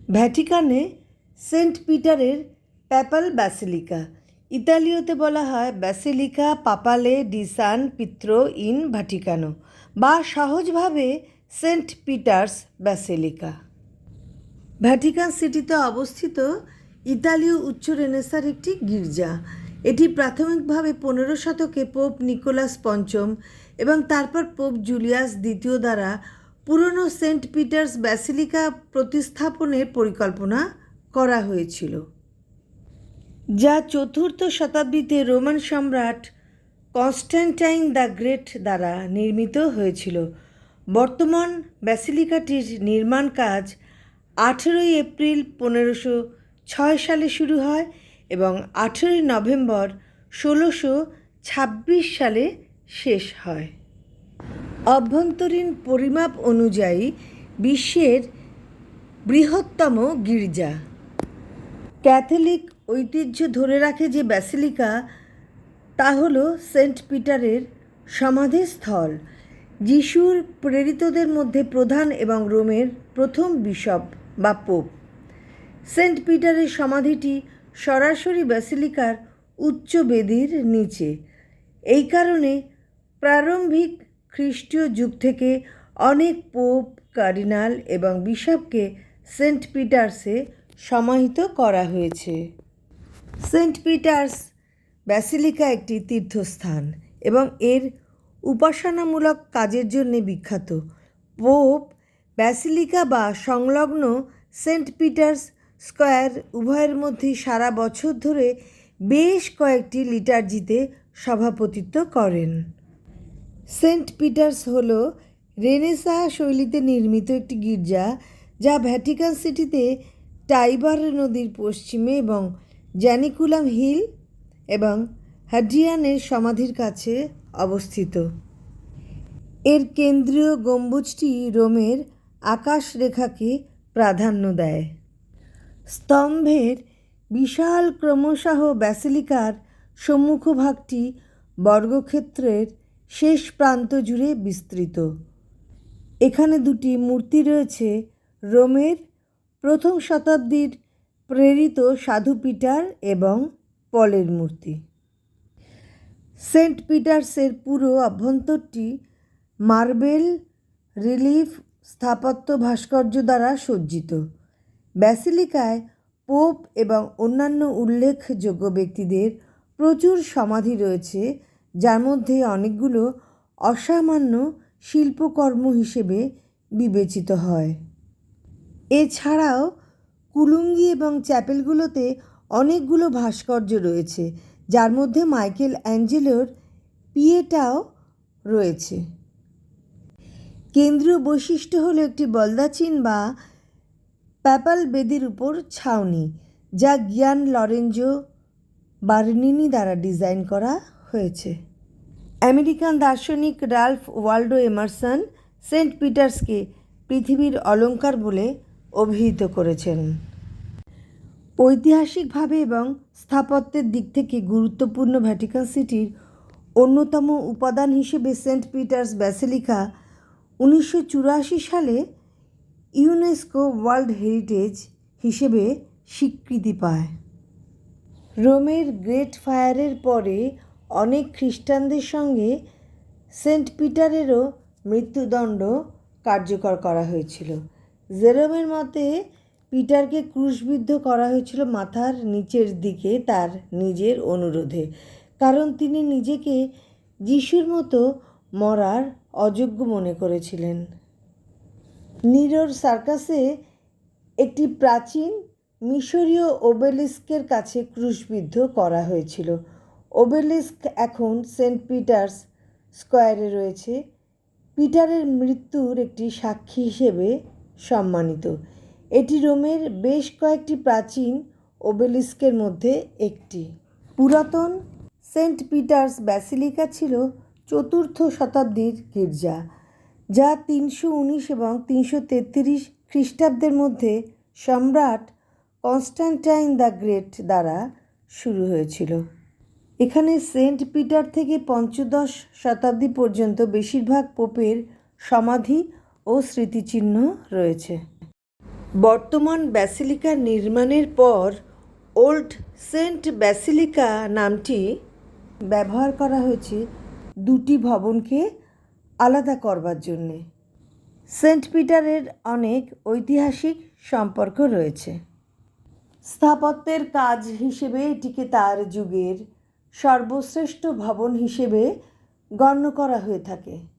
ভ্যাটিকানে Saint পিটারের papal basilica, ইতালীয়তে বলা হয় basilica পাপালে D San পিত্রো in ভ্যাটিকানো, বা সহজভাবে সেন্ট পিটার্স ব্যাসিলিকা। ভ্যাটিকান সিটিতে অবস্থিত ইতালীয় উচ্চ রেনেসাঁর একটি গির্জা। এটি প্রাথমিকভাবে 15 শতকে পোপ নিকোলাস পঞ্চম এবং তারপর পোপ জুলিয়াস দ্বিতীয় দ্বারা পুরনো সেন্ট পিটার্স ব্যাসিলিকা প্রতিস্থাপনের পরিকল্পনা করা হয়েছিল, যা 4th শতাব্দীতে রোমান সম্রাট কনস্ট্যান্টাইন দ্য গ্রেট দ্বারা নির্মিত হয়েছিল। বর্তমান ব্যাসিলিকাটির নির্মাণ কাজ 18 এপ্রিল 1506 সালে শুরু হয় এবং 18 নভেম্বর 1626 সালে শেষ হয়। অভ্যন্তরীণ পরিমাপ অনুযায়ী বিশ্বের বৃহত্তম গির্জা। ক্যাথলিক ঐতিহ্য ধরে রাখে যে ব্যাসিলিকা, তা হল সেন্ট পিটারের সমাধিস্থল, যিশুর প্রেরিতদের মধ্যে প্রধান এবং রোমের প্রথম বিশপ বা পোপ। সেন্ট পিটারের সমাধিটি সরাসরি ব্যাসিলিকার উচ্চ বেদির নিচে। এই কারণে প্রারম্ভিক খ্রিস্টীয় যুগ থেকে অনেক পোপ, কার্ডিনাল এবং বিশপকে সেন্ট পিটার্সে সমাহিত করা হয়েছে। সেন্ট পিটার্স ব্যাসিলিকা একটি তীর্থস্থান এবং এর উপাসনামূলক কাজের জন্য বিখ্যাত। পোপ ব্যাসিলিকা বা সংলগ্ন সেন্ট পিটার্স স্কয়ার উভয়ের মধ্যেই সারা বছর ধরে বেশ কয়েকটি লিটার্জিতে সভাপতিত্ব করেন। সেন্ট পিটার্স হল রেনেসাঁ শৈলীতে নির্মিত একটি গির্জা, যা ভ্যাটিকান সিটিতে টাইবার নদীর পশ্চিমে এবং জ্যানিকুলাম হিল এবং হাড্রিয়ানের সমাধির কাছে অবস্থিত। এর কেন্দ্রীয় গম্বুজটি রোমের আকাশরেখাকে প্রাধান্য দেয়। স্তম্ভের বিশাল ক্রমশঃ ব্যাসিলিকার সম্মুখভাগটি বর্গক্ষেত্রের শেষ প্রান্ত জুড়ে বিস্তৃত। এখানে দুটি মূর্তি রয়েছে, রোমের প্রথম শতাব্দীর প্রেরিত সাধু পিটার এবং পলের মূর্তি। সেন্ট পিটার্সের পুরো অভ্যন্তরটি মার্বেল রিলিফ স্থাপত্য ভাস্কর্য দ্বারা সজ্জিত। ব্যাসিলিকায় পোপ এবং অন্যান্য উল্লেখযোগ্য ব্যক্তিদের প্রচুর সমাধি রয়েছে, যার মধ্যে অনেকগুলো অসামান্য শিল্পকর্ম হিসেবে বিবেচিত হয়। এছাড়াও কুলুঙ্গি এবং চ্যাপেলগুলোতে অনেকগুলো ভাস্কর্য রয়েছে, যার মধ্যে মাইকেল অ্যাঞ্জেলোর পিয়েটাও রয়েছে। কেন্দ্রীয় বৈশিষ্ট্য হলো একটি বলদাচিন বা প্যাপাল বেদির উপর ছাউনি, যা গিয়ান লরেঞ্জো বার্নিনি দ্বারা ডিজাইন করা হয়েছে। আমেরিকান দার্শনিক রাল্ফ ওয়াল্ডো এমারসন সেন্ট পিটার্সকে পৃথিবীর অলঙ্কার বলে অভিহিত করেছেন। ঐতিহাসিকভাবে এবং স্থাপত্যের দিক থেকে গুরুত্বপূর্ণ ভ্যাটিকান সিটির অন্যতম উপাদান হিসেবে সেন্ট পিটার্স ব্যাসিলিকা 1984 সালে ইউনেস্কো ওয়ার্ল্ড হেরিটেজ হিসেবে স্বীকৃতি পায়। রোমের গ্রেট ফায়ারের পরে অনেক খ্রিস্টানদের সঙ্গে সেন্ট পিটারেরও মৃত্যুদণ্ড কার্যকর করা হয়েছিল। জেরোমের মতে পিটারকে ক্রুশবিদ্ধ করা হয়েছিল মাথার নিচের দিকে তার নিজের অনুরোধে, কারণ তিনি নিজেকে যিশুর মতো মরার অযোগ্য মনে করেছিলেন। নিরোর সার্কাসে একটি প্রাচীন মিশরীয় ওবেলিস্কের কাছে ক্রুশবিদ্ধ করা হয়েছিল। ওবেলিস্ক এখন সেন্ট পিটার্স স্কয়ারে রয়েছে, পিটারের মৃত্যুর একটি সাক্ষী হিসেবে সম্মানিত। এটি রোমের বেশ কয়েকটি প্রাচীন ওবেলিস্কের মধ্যে একটি। পুরাতন সেন্ট পিটার্স ব্যাসিলিকা ছিল 4th শতাব্দীর গির্জা, যা 319 এবং 333 খ্রিস্টাব্দের মধ্যে সম্রাট কনস্ট্যান্টাইন দ্য গ্রেট দ্বারা শুরু হয়েছিল। এখানে সেন্ট পিটার থেকে পঞ্চদশ শতাব্দী পর্যন্ত বেশিরভাগ পোপের সমাধি ও স্মৃতিচিহ্ন রয়েছে। বর্তমান ব্যাসিলিকা নির্মাণের পর ওল্ড সেন্ট ব্যাসিলিকা নামটি ব্যবহার করা হয়েছে দুটি ভবনকে আলাদা করবার জন্যে। সেন্ট পিটারের অনেক ঐতিহাসিক সম্পর্ক রয়েছে। স্থাপত্যের কাজ হিসেবে এটিকে তার যুগের সর্বশ্রেষ্ঠ ভবন হিসেবে গণ্য করা হয়ে থাকে।